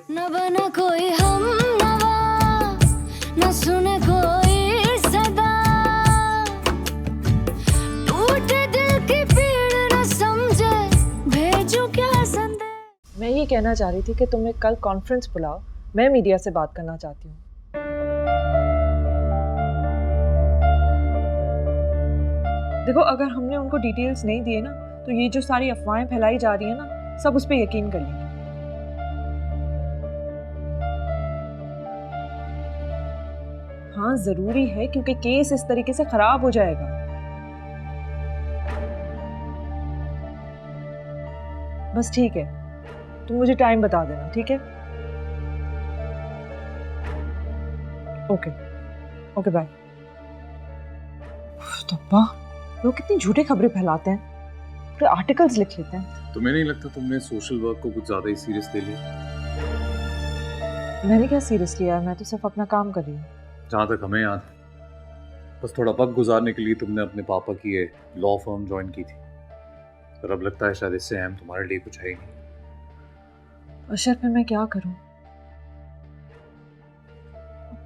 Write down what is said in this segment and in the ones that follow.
न बना कोई हम नवा, न सुने कोई सदा, टूटे दिल की पीड़ न समझे, भेजूं क्या संदेश। मैं ये कहना चाह रही थी कि तुम्हें कल कॉन्फ्रेंस बुलाओ, मैं मीडिया से बात करना चाहती हूँ। देखो, अगर हमने उनको डिटेल्स नहीं दिए ना, तो ये जो सारी अफवाहें फैलाई जा रही है ना, सब उस पर यकीन कर लेंगे। हाँ, जरूरी है क्योंकि केस इस तरीके से खराब हो जाएगा। बस ठीक है, तुम मुझे टाइम बता देना, ठीक है? Okay okay, bye. तब्बा, लोग कितनी झूठी खबरें फैलाते हैं, पूरे आर्टिकल्स लिख लेते हैं। तुम्हें नहीं लगता तुमने सोशल वर्क को कुछ ज्यादा ही सीरियस ले लिया? मैंने क्या सीरियस लिया है, मैं तो सिर्फ अपना काम कर रही हूँ। जहाँ तक हमें याद, बस थोड़ा वक्त गुजारने के लिए तुमने अपने पापा की ये लॉ फर्म ज्वाइन की थी, पर अब लगता है शायद इससे अहम तुम्हारे लिए कुछ है ही नहीं। अशर, पे मैं क्या करूँ?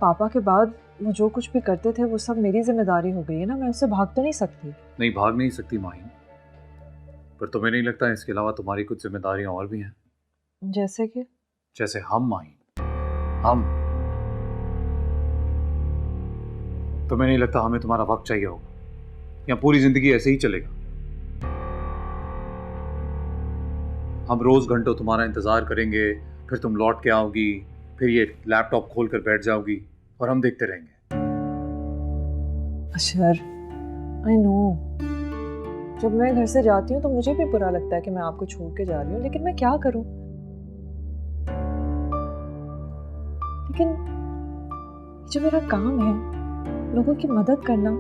पापा के बाद वो जो कुछ भी करते थे वो सब मेरी जिम्मेदारी हो गई है ना, मैं उससे भाग तो नहीं सकती। नहीं, भाग नहीं सकती माहिन, पर तुम्हें नहीं लगता है इसके अलावा तुम्हारी कुछ जिम्मेदारियां और भी हैं? जैसे कि? जैसे हम माहिन, हम। तुम्हें नहीं लगता हमें तुम्हारा वक्त चाहिए होगा, या पूरी जिंदगी ऐसे ही चलेगा? हम रोज घंटों तुम्हारा इंतजार करेंगे, फिर तुम लौट के आओगी, फिर ये लैपटॉप खोल कर बैठ जाओगी और हम देखते रहेंगे। अशर, आई नो, जब मैं घर से जाती हूँ तो मुझे भी बुरा लगता है कि मैं आपको छोड़ के जा रही हूँ, लेकिन मैं क्या करूँ? लेकिन जो मेरा काम है, लोगों की मदद करना,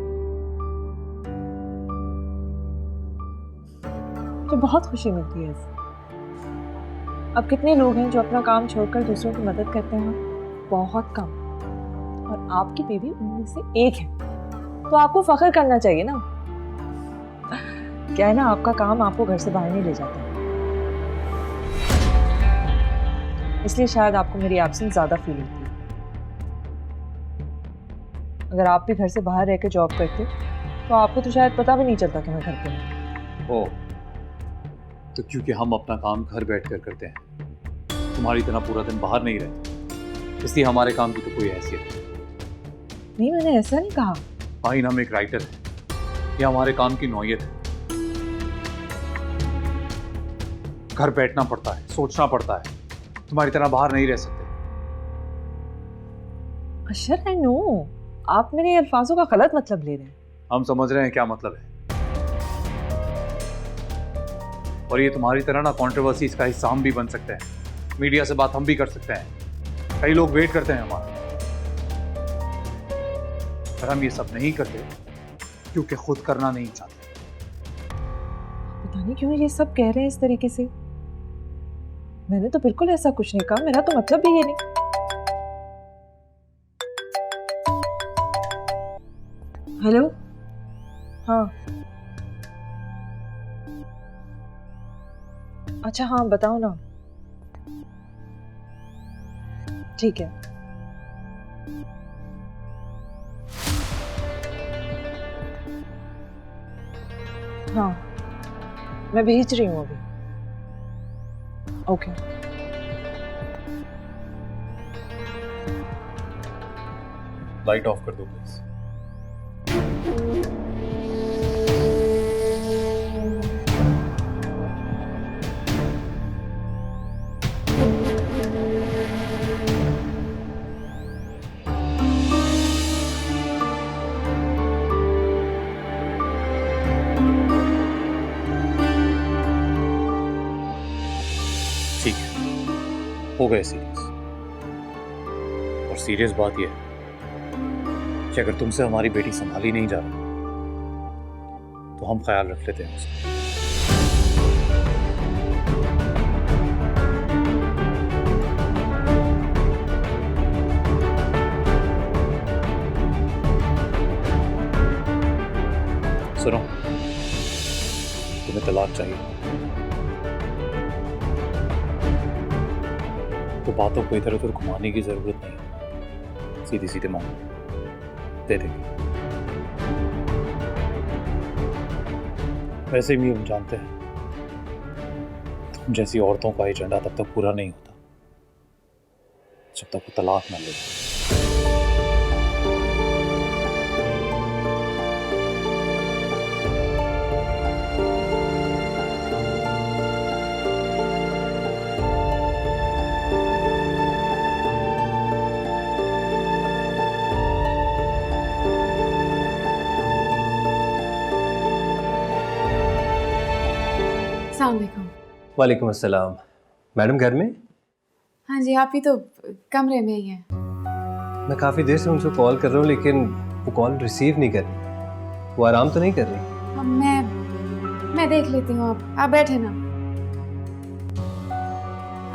तो बहुत खुशी मिलती है इससे। अब कितने लोग हैं जो अपना काम छोड़कर दूसरों की मदद करते हैं? बहुत कम। और आपकी बीवी उनमें से एक है, तो आपको फख्र करना चाहिए ना। क्या है ना, आपका काम आपको घर से बाहर नहीं ले जाता, इसलिए शायद आपको मेरी एब्सेंस ज्यादा फील होती है। अगर आप भी घर से बाहर रह के जॉब करते तो आपको तो शायद पता भी नहीं चलता कि मैं घर पे हूँ। ओ, तो क्योंकि हम अपना काम घर बैठकर करते हैं, तुम्हारी तरह पूरा दिन बाहर नहीं रहते, इसलिए हमारे काम की तो कोई हैसियत नहीं, मैंने ऐसा नहीं कहा। माहिन, हम एक राइटर है, ये हमारे काम की नौयत है। घर बैठना पड़ता है, सोचना पड़ता है, तुम्हारी तरह बाहर नहीं रह सकते। अशर, आई नो, आप मेरे अल्फाजों का गलत मतलब ले रहे हैं। हम समझ रहे हैं क्या मतलब है, और ये तुम्हारी तरह ना कंट्रोवर्सी का हिस्सा हम भी बन सकते हैं, मीडिया से बात हम भी कर सकते हैं, कई लोग वेट करते हैं हमारा, पर हम ये सब नहीं करते क्योंकि खुद करना नहीं चाहते। पता नहीं क्यों ये सब कह रहे हैं इस तरीके से। मैंने तो बिल्कुल ऐसा कुछ नहीं कहा, मेरा तो मतलब भी ये नहीं। हेलो, हाँ, अच्छा, हाँ, बताओ ना। ठीक है। हाँ, मैं भेज रही हूँ अभी। ओके। लाइट ऑफ कर दो प्लीज। ठीक है, हो गए सीरियस। और सीरियस बात यह है कि अगर तुमसे हमारी बेटी संभाली नहीं जा रही तो हम ख्याल रख लेते हैं उसका। सुनो, तुम्हें तलाक चाहिए? तो बातों को इधर उधर घुमाने की जरूरत नहीं, सीधी सीधे मांगो, दे देंगे। वैसे भी हम जानते हैं तुम जैसी औरतों का एजेंडा तब तक पूरा नहीं होता जब तक वो तलाक ना ले। अस्सलामुअलैकुम। वालेकुम अस्सलाम। मैडम घर में? हाँ जी, आप ही तो कमरे में ही हैं। मैं काफ़ी देर से उनको कॉल कर रहा हूँ लेकिन वो कॉल रिसीव नहीं कर रही। वो आराम तो नहीं कर रही? अब मैं देख लेती हूँ, आप बैठे ना।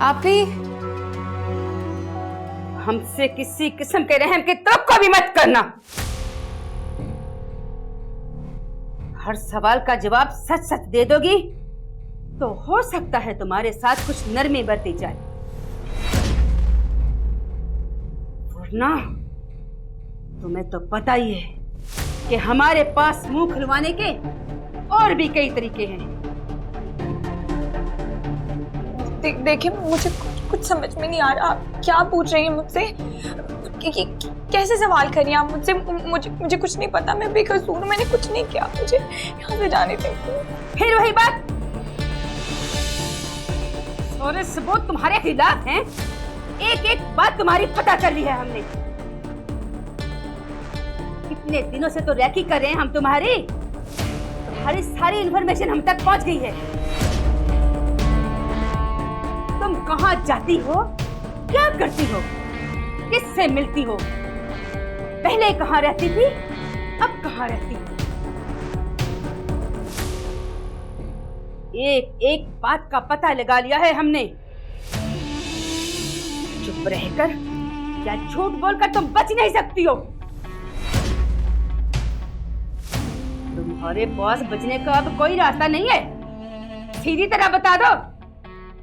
आप ही हमसे किसी किस्म के रहम की तरफ को भी मत करना। हर सवाल का जवाब सच सच दे दोगी तो हो सकता है तुम्हारे साथ कुछ नरमी बरती जाए, वरना तुम्हें तो पता ही है कि हमारे पास मुंह खुलवाने के और भी कई तरीके हैं। देखिए, मुझे कुछ समझ में नहीं आ रहा। आप क्या पूछ रही हैं मुझसे? कैसे सवाल करिए आप मुझसे? मुझे कुछ नहीं पता। मैं बेकसूर, मैंने कुछ नहीं किया। मुझे यहाँ से जाने दीजिए। फिर वही बात, सारे सबूत तुम्हारे खिलाफ हैं। एक एक बात तुम्हारी पता कर ली है हमने। कितने दिनों से तो रैकी कर रहे हैं हम तुम्हारी सारी इन्फॉर्मेशन हम तक पहुंच गई है। तुम कहां जाती हो, क्या करती हो, किससे मिलती हो, पहले कहां रहती थी, अब कहां रहती हो। एक एक बात का पता लगा लिया है हमने। चुप रहकर या झूठ बोलकर तुम बच नहीं सकती हो। तुम्हारे पास बचने का अब कोई रास्ता नहीं है। सीधी तरह बता दो,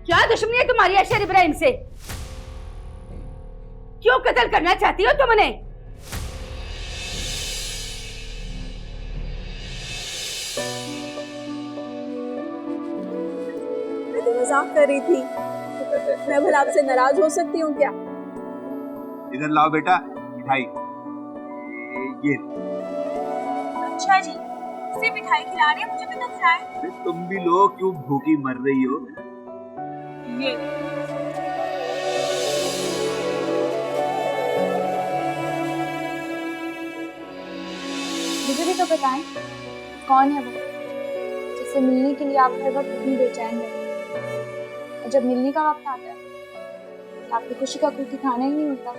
क्या दुश्मनी है तुम्हारी अशर इब्राहिम से? क्यों कत्ल करना चाहती हो तुम उन्हें? मैं तो मजाक कर रही थी। मैं भला आपसे नाराज हो सकती हूँ क्या? इधर लाओ बेटा मिठाई। ये अच्छा जी, सिर्फ मिठाई खिला रही है, मुझे भी तो खिलाए। तुम भी लो, क्यों भूखी मर रही हो? ये मुझे भी तो बताएं, कौन है वो जिससे मिलने के लिए आप हर वक्त इतनी बेचैन रहते हैं? और जब मिलने का वक्त आता है तो आपकी खुशी का कोई ठिकाना ही नहीं होता।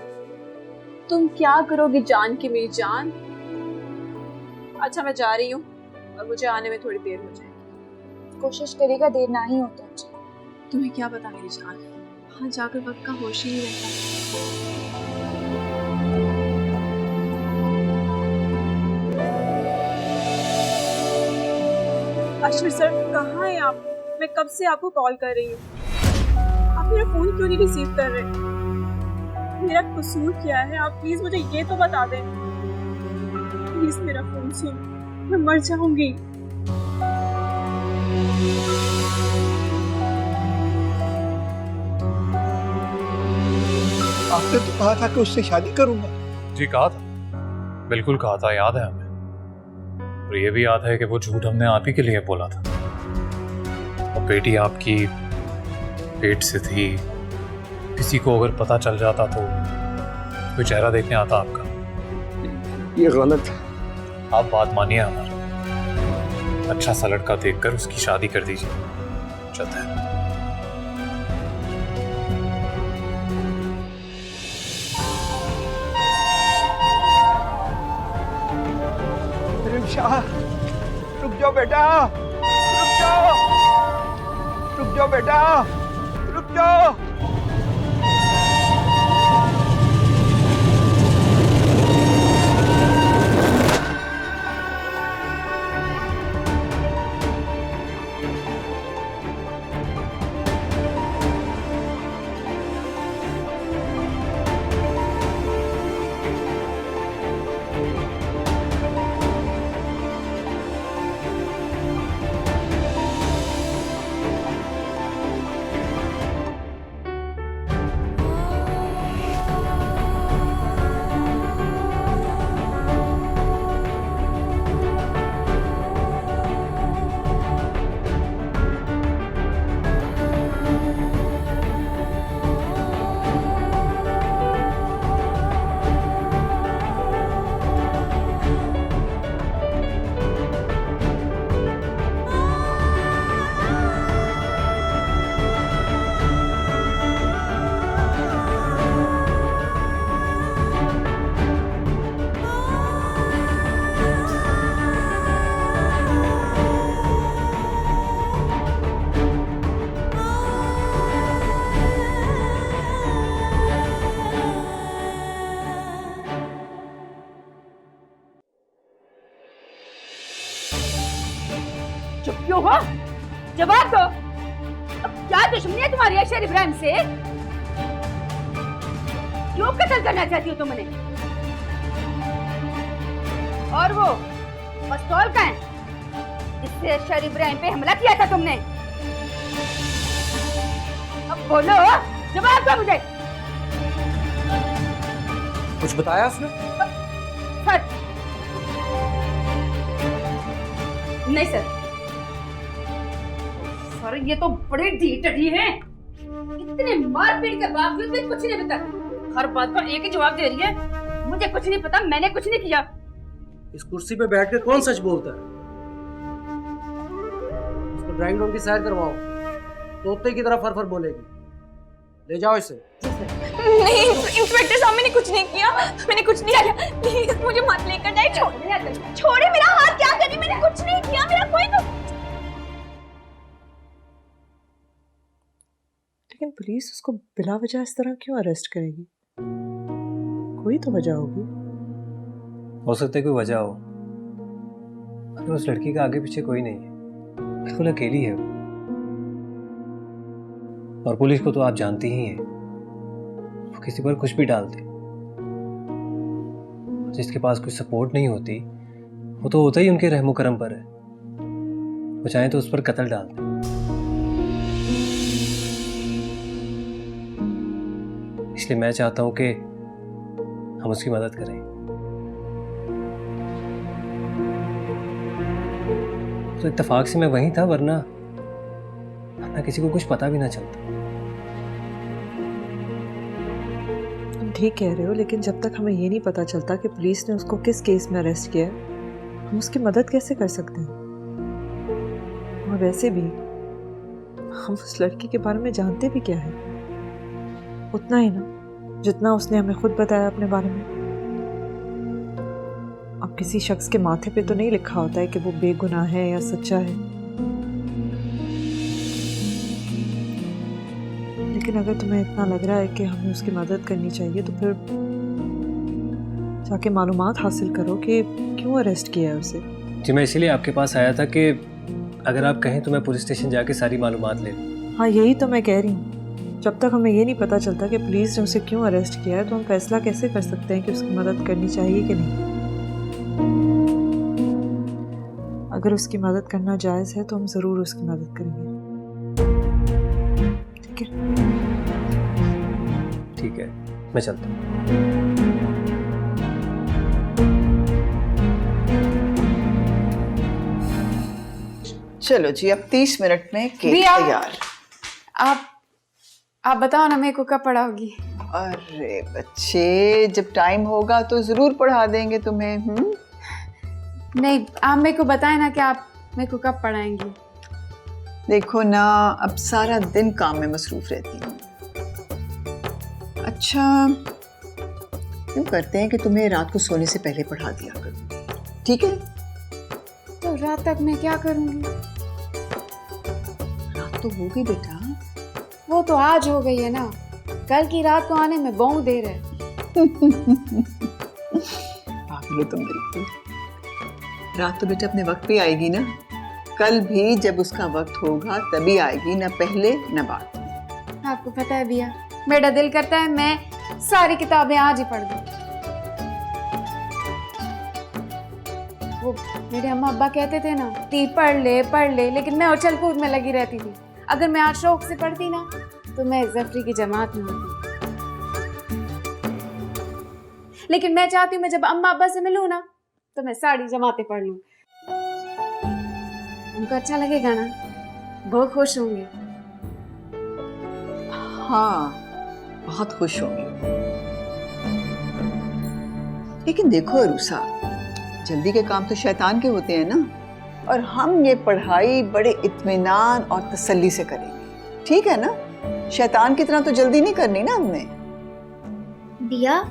तुम क्या करोगी जान की मेरी जान? अच्छा, मैं जा रही हूँ और मुझे आने में थोड़ी देर हो जाएगी। कोशिश करेगा देर ना ही होता। तुम्हें क्या पता मेरी जान, वहाँ जाकर वक्त का होश ही नहीं रहता। अशर सर, कहाँ हैं आप? मैं कब से आपको कॉल कर रही हूँ, आप मेरा फोन क्यों नहीं रिसीव कर रहे? मेरा कसूर क्या है? आप प्लीज मुझे ये तो बता दें। प्लीज मेरा फोन सुन, मैं मर जाऊंगी। आपने तो कहा था कि उससे शादी करूंगा। जी कहा था, बिल्कुल कहा था, याद है हमें। और ये भी याद है कि वो झूठ हमने आप ही के लिए बोला था। और बेटी आपकी पेट से थी, किसी को अगर पता चल जाता तो कोई चेहरा देखने आता आपका। ये गलत है। आप बात मानिए हमारी, अच्छा सा लड़का देखकर उसकी शादी कर दीजिए। चलते हैं। शाह, रुक जाओ बेटा, रुक जाओ, रुक जाओ बेटा, रुक जाओ। हो? जवाब दो। अब क्या दुश्मनी है तुम्हारी अशर इब्राहिम से? क्यों कत्ल करना चाहती हो तुम उन्हें? और वो पिस्तौल का है जिससे अशर इब्राहिम पे हमला किया था तुमने? अब बोलो, जवाब दो मुझे। कुछ बताया उसने? सर नहीं सर, सर ये तो बड़ी ढीठ ढी है। इतने मारपीट के बावजूद भी कुछ नहीं पता। हर बात का एक ही जवाब दे रही है, मुझे कुछ नहीं पता, मैंने कुछ नहीं किया। इस कुर्सी पे बैठ कर कौन सच बोलता है? उसको ड्राइंग रूम की सैर करवाओ, तोते की तरह फर बोलेगी। ले जाओ इसे। नहीं इंस्पेक्टर साहब, मैंने कुछ नहीं किया, मैंने कुछ नहीं किया, प्लीज मुझे मत लेकर जाए, छोड़े मेरा हाथ, क्या करी, मैंने कुछ नहीं किया, मेरा कोई तो। लेकिन पुलिस उसको बिला वजह इस तरह क्यों अरेस्ट करेगी? कोई तो वजह होगी। हो सकता है कोई वजह हो, मगर उस लड़की का आगे पीछे कोई नहीं है, बिल्कुल अकेली है वो। और पुलिस को तो आप जानती ही हैं, वो किसी पर कुछ भी डालते। जिसके पास कोई सपोर्ट नहीं होती, वो तो होता ही उनके रहमो करम पर है। वो चाहे तो उस पर कत्ल डाल दे। इसलिए मैं चाहता हूं कि हम उसकी मदद करें। तो इत्तेफाक से मैं वहीं था, वरना किसी को कुछ पता भी ना चलता। तुम ठीक कह रहे हो, लेकिन जब तक हमें ये नहीं पता चलता कि पुलिस ने उसको किस केस में अरेस्ट किया है, हम उसकी मदद कैसे कर सकते हैं? और वैसे भी हम उस लड़की के बारे में जानते भी क्या है? उतना ही ना जितना उसने हमें खुद बताया अपने बारे में। अब किसी शख्स के माथे पे तो नहीं लिखा होता है कि वो बेगुनाह है या सच्चा है, लेकिन अगर तुम्हें इतना लग रहा है कि हमें उसकी मदद करनी चाहिए, तो फिर जाके मालूमात हासिल करो कि क्यों अरेस्ट किया है उसे। जी मैं इसीलिए आपके पास आया था कि अगर आप कहें तो मैं पुलिस स्टेशन जाके सारी मालूमात ले लूं। हाँ यही तो मैं कह रही हूँ, जब तक हमें ये नहीं पता चलता कि पुलिस ने उसे क्यों अरेस्ट किया है, तो हम फैसला कैसे कर सकते हैं कि उसकी मदद करनी चाहिए कि नहीं। अगर उसकी मदद करना जायज़ है तो हम ज़रूर उसकी मदद करेंगे। ठीक है? ठीक है, मैं चलता हूँ। चलो जी, अब 30 मिनट में केक तैयार। आप बताओ ना, मेरे को कब पढ़ाओगी? अरे बच्चे, जब टाइम होगा तो जरूर पढ़ा देंगे तुम्हें। नहीं, आप मेरे को बताएं ना कि आप मेरे को कब पढ़ाएंगी। देखो ना, अब सारा दिन काम में मसरूफ रहती हूँ। अच्छा यूँ करते हैं कि तुम्हें रात को सोने से पहले पढ़ा दिया करूँगी, ठीक है? तो रात तक मैं क्या करूँगी? रात तो होगी बेटा। वो तो आज हो गई है ना, कल की रात को आने में बहुत देर है। पागल हो तुम बिल्कुल। रात तो बेटा अपने वक्त पे आएगी ना, कल भी जब उसका वक्त होगा तभी आएगी, ना पहले ना बाद। आपको पता है भैया, मेरा दिल करता है मैं सारी किताबें आज ही पढ़ दूं। वो मेरे अम्मा अब्बा कहते थे ना कि पढ़ ले, लेकिन मैं उछल कूद में लगी रहती थी। अगर मैं आज शौक से पढ़ती ना तो मैं जफरी की जमात में होती। लेकिन मैं चाहती हूँ मैं जब अम्मा अब्बा से मिलूँ ना तो मैं सारी जमातें पढ़ लूँ। उनको अच्छा लगेगा ना, बहुत खुश होंगे। हाँ, बहुत खुश होंगी। लेकिन देखो अरूसा, जल्दी के काम तो शैतान के होते हैं ना, और हम ये पढ़ाई बड़े इत्मीनान और तसल्ली से करेंगे, ठीक है ना? शैतान की तरह तो जल्दी नहीं करनी ना हमने। बिया,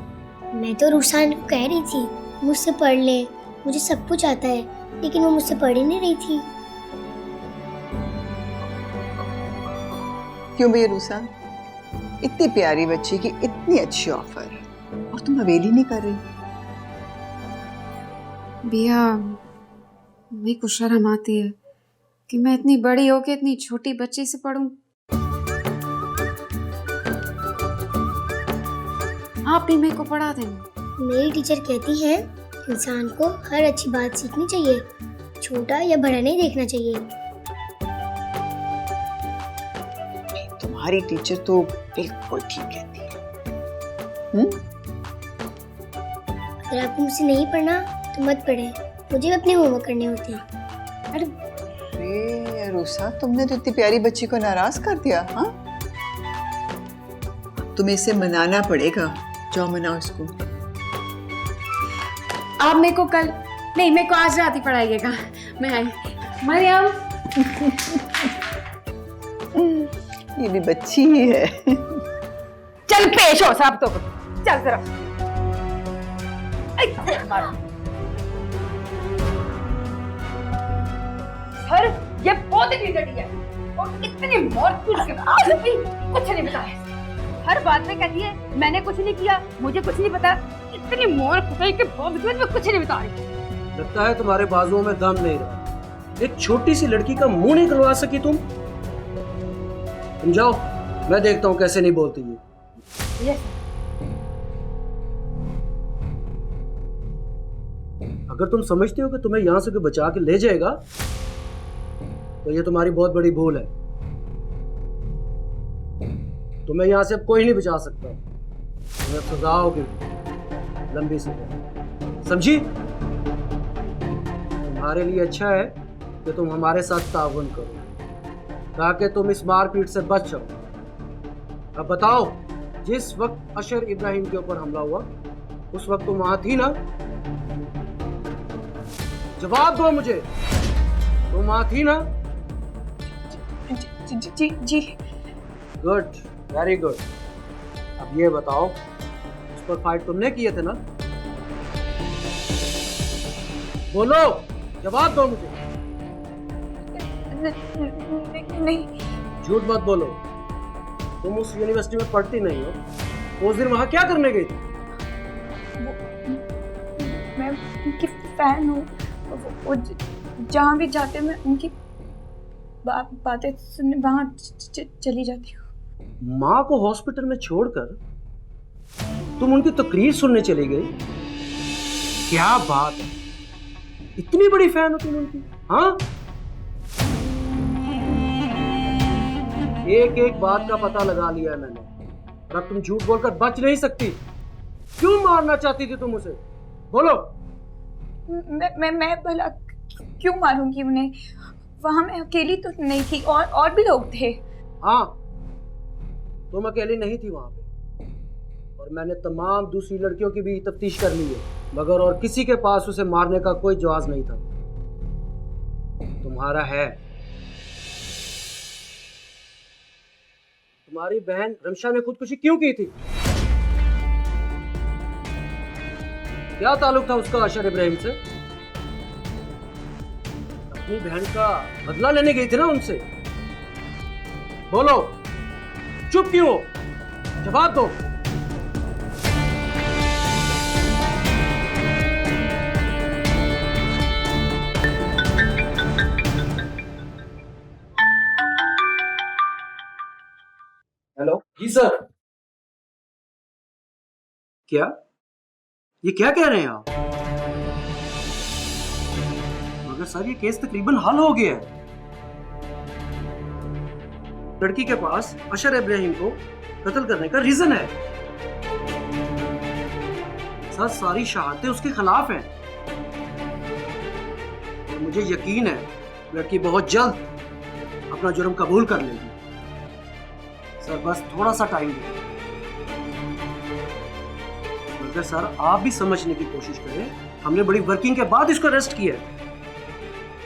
मैं तो रुसान को कह रही थी मुझसे पढ़ ले, मुझे सब कुछ आता है, लेकिन वो मुझसे पढ़ ही नहीं रही थी। क्यों भैया रूसा, इतनी प्यारी बच्ची की इतनी अच्छी ऑफर और तुम अवेल ही नहीं कर रही? भैया मेरे को शर्म आती है कि मैं इतनी बड़ी होके इतनी छोटी बच्ची से पढ़ूं। आप भी मेरे को पढ़ा देना। मेरी टीचर कहती है इंसान को हर अच्छी बात सीखनी चाहिए, छोटा या बड़ा नहीं देखना चाहिए। तुम्हारी टीचर तो बिल्कुल ठीक कहती है। अगर आपको मुझसे नहीं पढ़ना तो मत पढ़े, मुझे भी अपने होमवर्क करने होते हैं। अरे अरुषा, तुमने तो इतनी प्यारी बच्ची को नाराज कर दिया। हाँ, तुम्हें इसे मनाना पड़ेगा। जाओ मनाओ इसको। आप मेरे को कल नहीं, मेरे को आज रात ही पढ़ाइएगा। मैं आई। मरियम, ये भी बच्ची ही है। चल पेश हो साहब, तो चल जरा। सर ये बहुत ही डटी है और इतनी मौत के बाद भी कुछ नहीं बताया। हर बात में कहती है मैंने कुछ नहीं किया, मुझे कुछ नहीं पता। इतनी मौत के बावजूद मैं कुछ नहीं बता रही। लगता है तुम्हारे बाजुओं में दम नहीं रहा। एक छोटी सी लड़की का मुंह नहीं खुलवा सकी तुम जाओ, मैं देखता हूँ कैसे नहीं बोलती ये। अगर तुम समझते हो कि तुम्हें यहाँ से कोई बचा के ले जाएगा तो ये तुम्हारी बहुत बड़ी भूल है। तुम्हें यहाँ से अब कोई नहीं बचा सकता। तुम्हें सजा होगी, लंबी सजा, समझी? तुम्हारे लिए अच्छा है कि तुम हमारे साथ ताउन करो ताकि तुम इस मारपीट से बच जाओ। अब बताओ, जिस वक्त अशर इब्राहिम के ऊपर हमला हुआ उस वक्त तुम वहां थी ना? जवाब दो मुझे, तुम वहां थी ना? जी जी। Good, very good. अब ये बताओ, उस पर फाइट तुमने किए थे ना? बोलो, जवाब दो मुझे। नहीं। झूठ मत बोलो। तुम उस यूनिवर्सिटी में पढ़ती नहीं हो। उस दिन वहां क्या करने गई थी? मैं उनकी फैन हूँ। वो जहाँ भी जाते मैं उनकी बातें सुनने वहां चली जाती हूँ। माँ को हॉस्पिटल में छोड़कर तुम उनकी तकरीर सुनने चली गई? क्या बात है, इतनी बड़ी फैन हो तुम उनकी? हाँ, एक एक बात का पता लगा लिया है मैंने, और अब तुम झूठ बोलकर बच नहीं सकती। क्यों मारना चाहती थी तुम उसे? बोलो। मैं भला क्यों मारूंगी उन्हें? वहां मैं अकेली तो नहीं थी, और भी लोग थे। हाँ, तुम अकेली नहीं थी वहां पे, और मैंने तमाम दूसरी लड़कियों की भी तफ्तीश कर ली है, मगर और किसी के पास उसे मारने का कोई जवाब नहीं था। तुम्हारा है। तुम्हारी बहन रमशा ने खुदकुशी क्यों की थी? क्या ताल्लुक था उसका अशर इब्राहिम से? अपनी बहन का बदला लेने गई थी ना उनसे। बोलो, चुप क्यों हो? जवाब दो। हेलो जी सर। क्या? ये क्या कह रहे हैं आप? मगर सर ये केस तकरीबन हल हो गया है। लड़की के पास अशर इब्राहिम को कत्ल करने का रीजन है। सर सारी शहादतें उसके खिलाफ हैं। और मुझे यकीन है लड़की बहुत जल्द अपना जुर्म कबूल कर लेगी। सर बस थोड़ा सा टाइम दो। मगर सर आप भी समझने की कोशिश करें, हमने बड़ी वर्किंग के बाद इसको अरेस्ट किया है।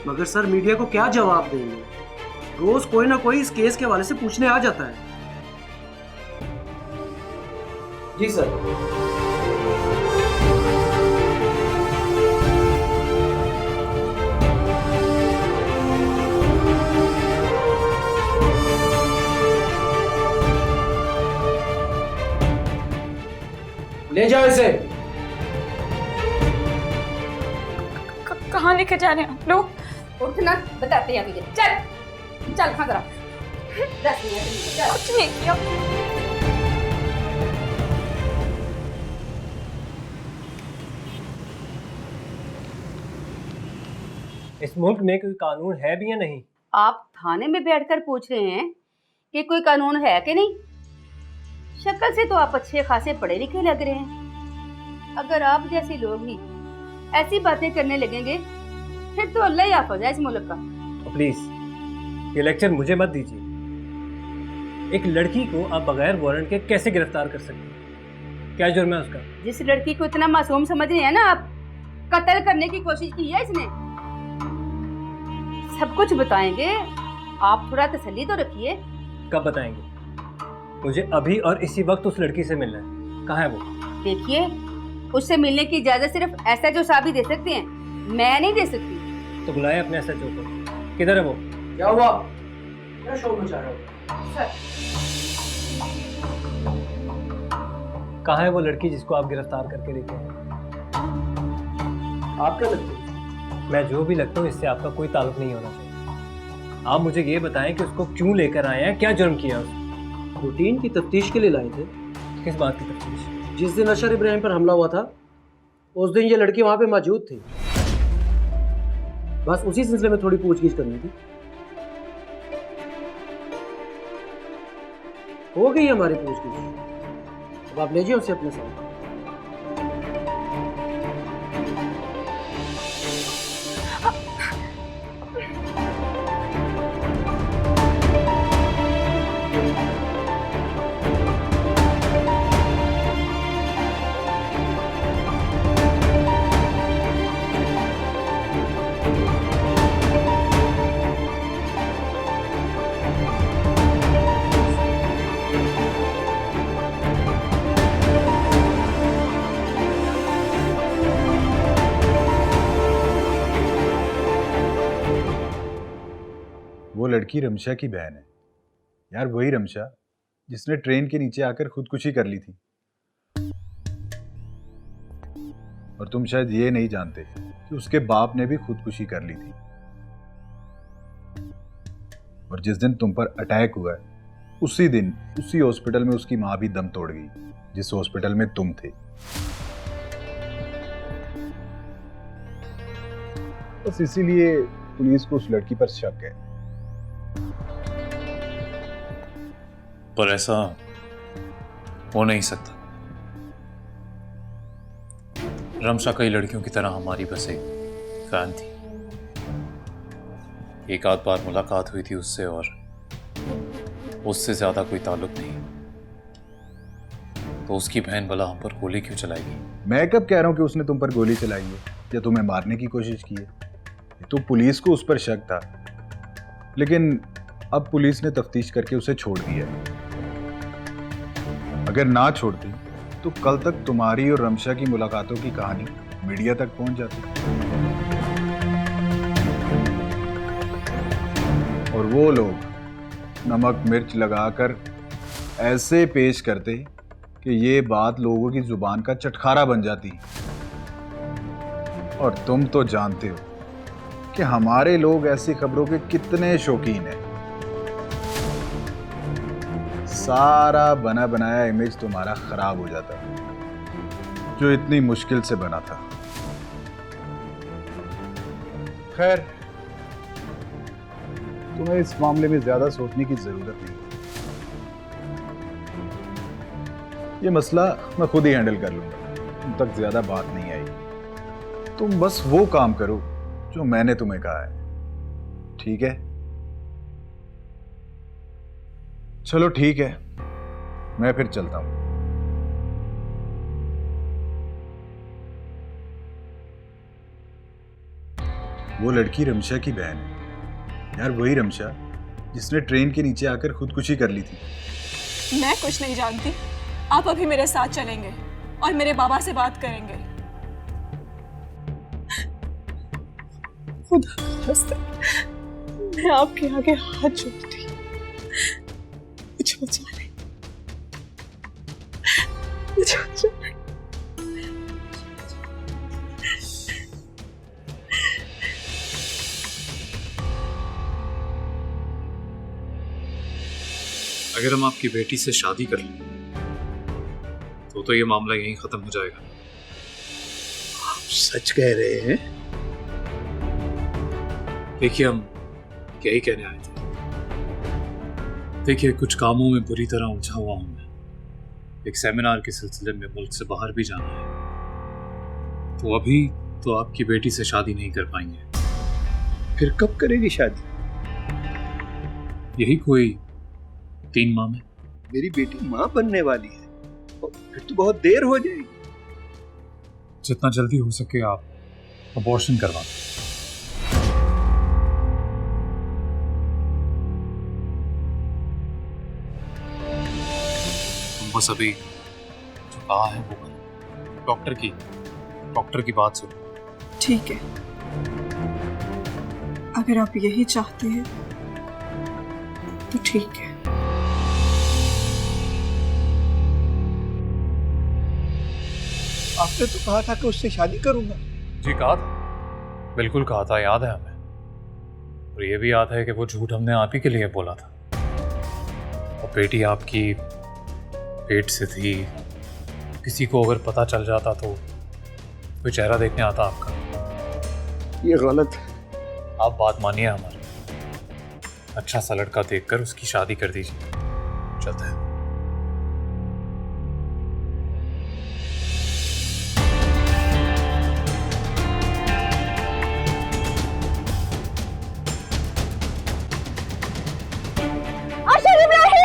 मगर सर मीडिया को क्या जवाब देंगे? रोज कोई ना कोई इस केस के हवाले से पूछने आ जाता है। जी सर। ले जाओ इसे। कहाँ लेके जा रहे हैं आप लोग? उठना, बताते हैं तुझे। चल चल खा जरा 10 मिनट चल। कुछ नहीं किया। इस मुल्क में कोई कानून है भी या नहीं? आप थाने में बैठकर पूछ रहे हैं कि कोई कानून है कि नहीं? शक्ल से तो आप अच्छे खासे पढ़े लिखे लग रहे हैं। अगर आप जैसे लोग ही ऐसी बातें करने लगेंगे फिर तो अल्लाह ही हाफ़िज़ है इस मुल्क का। तो प्लीज ये लेक्चर मुझे मत दीजिए। एक लड़की को आप बगैर वारंट के कैसे गिरफ्तार कर सकते हैं? क्या जुर्म है उसका? जिस लड़की को इतना मासूम समझ रहे हैं ना आप, कत्ल करने की कोशिश की है इसने। सब कुछ बताएंगे, आप थोड़ा तसल्ली तो रखिए। कब बताएंगे? मुझे अभी और इसी वक्त उस लड़की से मिलना है। कहाँ है वो? देखिए, उससे मिलने की इजाजत सिर्फ एसएचओ साहब ही दे सकते हैं, मैं नहीं दे सकती। तो बुलाए अपने एसएचओ को। किधर है वो? क्या हुआ? क्या शोर मचा रहे हो? सर, कहाँ है वो लड़की जिसको आप गिरफ्तार करके लेके आए? आप क्या लगते हैं? मैं जो भी लगता हूँ इससे आपका कोई ताल्लुक नहीं होना चाहिए। आप मुझे ये बताएं कि उसको क्यों लेकर आए हैं, क्या जुर्म किया उसने? रूटीन की तफ्तीश के लिए लाए थे। किस बात की तफ्तीश? जिस दिन अशर इब्राहिम पर हमला हुआ था उस दिन ये लड़की वहां पे मौजूद थी। बस उसी सिलसिले में थोड़ी पूछगिछ करनी थी। हो गई हमारी पूछगिछ, अब आप ले जाइए उसे अपने साथ। वो लड़की रमशा की बहन है यार, वही रमशा जिसने ट्रेन के नीचे आकर खुदकुशी कर ली थी। और तुम शायद ये नहीं जानते कि उसके बाप ने भी खुदकुशी कर ली थी। और जिस दिन तुम पर अटैक हुआ है उसी दिन उसी हॉस्पिटल में उसकी मां भी दम तोड़ गई, जिस हॉस्पिटल में तुम थे। बस इसीलिए पुलिस को उस लड़की पर शक है। पर ऐसा हो नहीं सकता। रमशा कई लड़कियों की तरह हमारी बस एक फैन थी। एक आध बार मुलाकात हुई थी उससे और उससे ज्यादा कोई ताल्लुक नहीं। तो उसकी बहन भला हम पर गोली क्यों चलाएगी? मैं कब कह रहा हूं कि उसने तुम पर गोली चलाई है या तुम्हें मारने की कोशिश की है। तो पुलिस को उस पर शक था, लेकिन अब पुलिस ने तफ्तीश करके उसे छोड़ दिया है। अगर ना छोड़ती तो कल तक तुम्हारी और रमशा की मुलाकातों की कहानी मीडिया तक पहुंच जाती और वो लोग नमक मिर्च लगाकर ऐसे पेश करते कि ये बात लोगों की जुबान का चटखारा बन जाती। और तुम तो जानते हो कि हमारे लोग ऐसी खबरों के कितने शौकीन हैं। सारा बना बनाया इमेज तुम्हारा खराब हो जाता जो इतनी मुश्किल से बना था। खैर, तुम्हें इस मामले में ज्यादा सोचने की जरूरत नहीं। ये मसला मैं खुद ही हैंडल कर लूंगा, तुम तक ज्यादा बात नहीं आई। तुम बस वो काम करो जो मैंने तुम्हें कहा है, ठीक है? चलो ठीक है, मैं फिर चलता हूं। वो लड़की रमशा की बहन है यार, वही रमशा जिसने ट्रेन के नीचे आकर खुदकुशी कर ली थी। मैं कुछ नहीं जानती। आप अभी मेरे साथ चलेंगे और मेरे बाबा से बात करेंगे। खुदा का वास्ता, मैं आपके आगे हाथ जोड़ती हूँ, मुझे बचा ले, मुझे बचा ले। अगर हम आपकी बेटी से शादी कर लें तो ये मामला यहीं खत्म हो जाएगा। आप सच कह रहे हैं? देखिए, हम यही कहने आए थे। देखिए, कुछ कामों में बुरी तरह उलझा हुआ हूं मैं। एक सेमिनार के सिलसिले में मुल्क से बाहर भी जाना है, तो अभी तो आपकी बेटी से शादी नहीं कर पाएंगे। फिर कब करेगी शादी? यही कोई 3 माह में। मेरी बेटी माँ बनने वाली है, और फिर तो बहुत देर हो जाएगी। जितना जल्दी हो सके आप अबॉर्शन करवा दें। बस अभी जो कहा है वो करें। डॉक्टर की बात सुनो। ठीक है, अगर आप यही चाहते हैं तो ठीक है। आपने तो कहा था कि उससे शादी करूंगा। जी कहा था, बिल्कुल कहा था, याद है हमें। और ये भी याद है कि वो झूठ हमने आप ही के लिए बोला था। और बेटी आपकी पेट से थी, किसी को अगर पता चल जाता तो कोई चेहरा देखने आता आपका। ये गलत है। आप बात मानिए हमारी। अच्छा सा लड़का देखकर उसकी शादी कर दीजिए। चलते हैं। अशर इब्राहिम!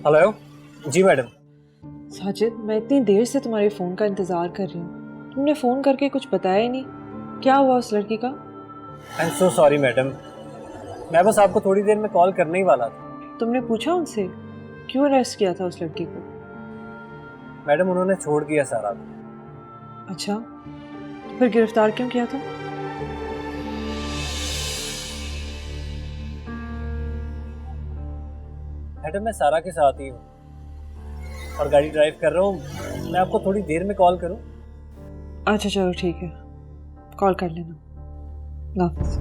हेलो जी मैडम। साजिद, मैं इतनी देर से तुम्हारे फ़ोन का इंतज़ार कर रही हूँ, तुमने फ़ोन करके कुछ बताया ही नहीं। क्या हुआ उस लड़की का? I am so sorry madam, मैं बस आपको थोड़ी देर में कॉल करने ही वाला था। तुमने पूछा उनसे क्यों अरेस्ट किया था उस लड़की को? मैडम, उन्होंने छोड़ दिया सारा। अच्छा, तो फिर गिरफ्तार क्यों किया था? मैडम, मैं सारा के साथ ही हूँ और गाड़ी ड्राइव कर रहा हूँ। मैं आपको थोड़ी देर में कॉल करूँ? अच्छा चलो ठीक है, कॉल कर लेना। अल्लाह हाफ़िज़।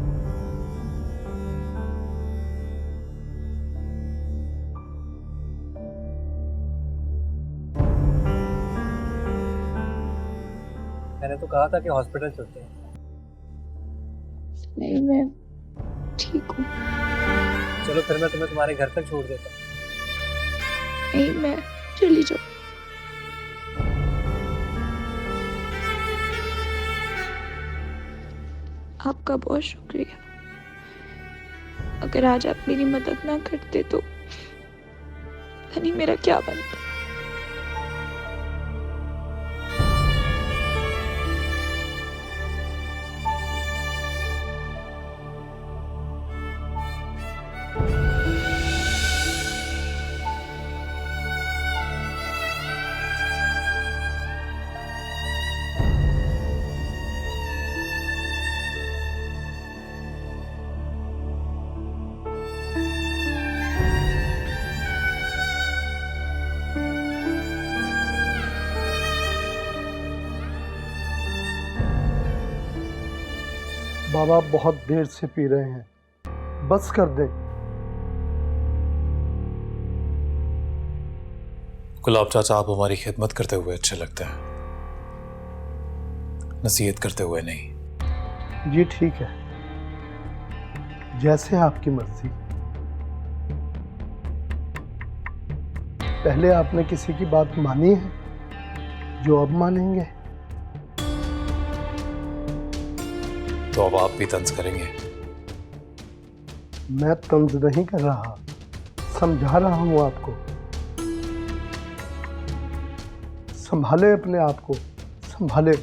मैंने तो कहा था कि हॉस्पिटल चलते हैं। नहीं, मैं ठीक हूँ। चलो फिर मैं तुम्हें तुम्हारे घर तक छोड़ देता हूँ। नहीं, मैं चली जाऊँ। आपका बहुत शुक्रिया। अगर आज आप मेरी मदद ना करते तो पता नहीं मेरा क्या बनता। बाबा बहुत देर से पी रहे हैं, बस कर दें। गुलाब चाचा, आप हमारी खिदमत करते हुए अच्छे लगते हैं, नसीहत करते हुए नहीं। जी ठीक है, जैसे आपकी मर्जी। पहले आपने किसी की बात मानी है जो अब मानेंगे? तो अब आप भी तंज करेंगे? मैं तंज नहीं कर रहा, समझा रहा हूं आपको। संभाले अपने आप को, संभाले।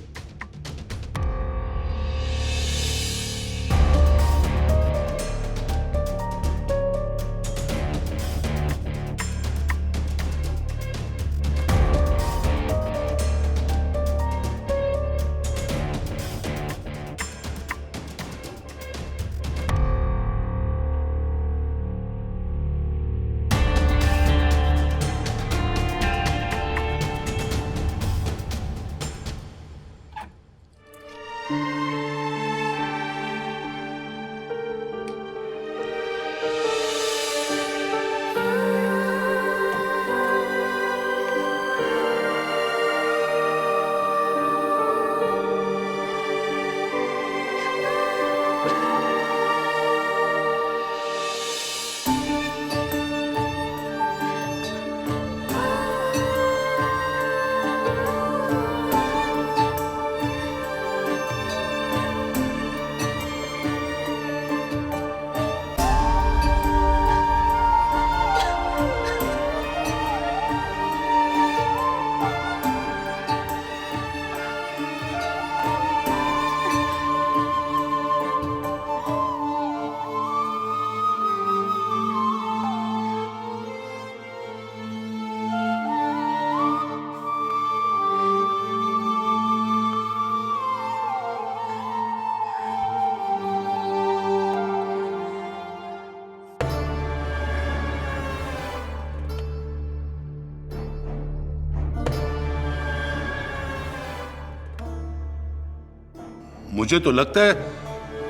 मुझे तो लगता है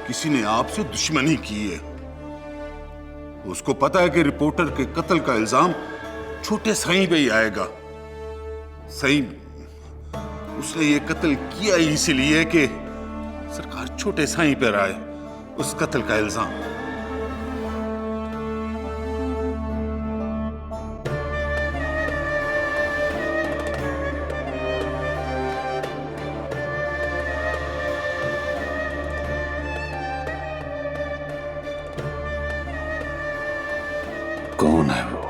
किसी ने आपसे दुश्मनी की है। उसको पता है कि रिपोर्टर के कत्ल का इल्जाम छोटे साईं पे ही आएगा। साईं, उसने ये कत्ल किया ही इसीलिए कि सरकार छोटे साईं पर आए उस कत्ल का इल्जाम। कौन है वो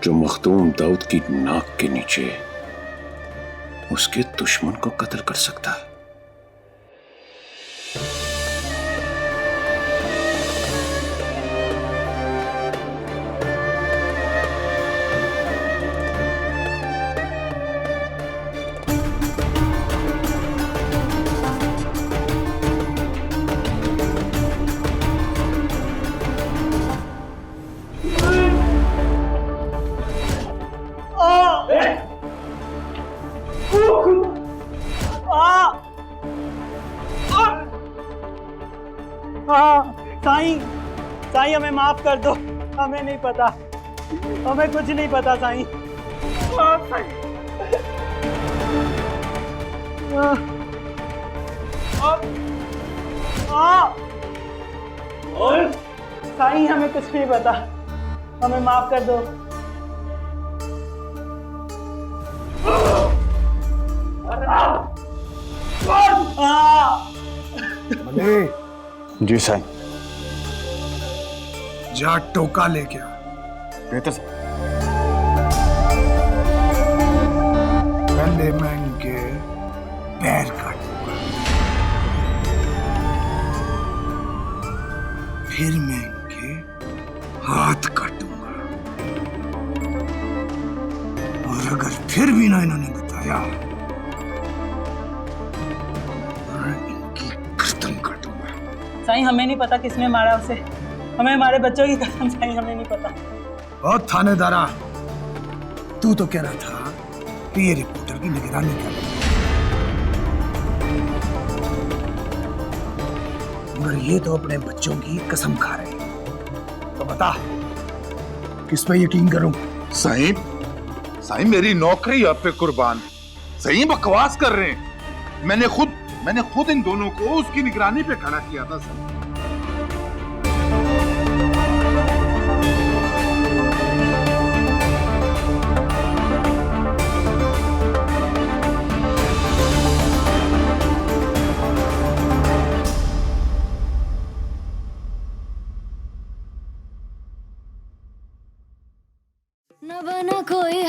जो मखदूम दाऊद की नाक के नीचे उसके दुश्मन को कत्ल कर सकता है? साईं, साईं हमें माफ कर दो, हमें नहीं पता, हमें कुछ नहीं पता साईं। साईं हमें कुछ नहीं पता, हमें माफ कर दो। जी साईं। जा टोका लेके आ। बेहतर पहले मैं इनके पैर काटूंगा, फिर मैं इनके हाथ काटूंगा, और अगर फिर भी ना इन्होंने बताया मैं इनकी गर्दन काटूंगा। साईं हमें नहीं पता किसने मारा उसे, हमें हमारे बच्चों की कसम साईं, हमें नहीं पता। और थानेदारा, तू तो कह रहा था कि ये रिपोर्टर की निगरानी कर, मगर ये तो अपने बच्चों की कसम खा रहे हैं। तो बता किस पे यकीन करूं? साईं, साईं मेरी नौकरी आप पे कुर्बान। सही बकवास कर रहे हैं। मैंने खुद इन दोनों को उसकी निगरानी पे खड़ा किया था सर। खोए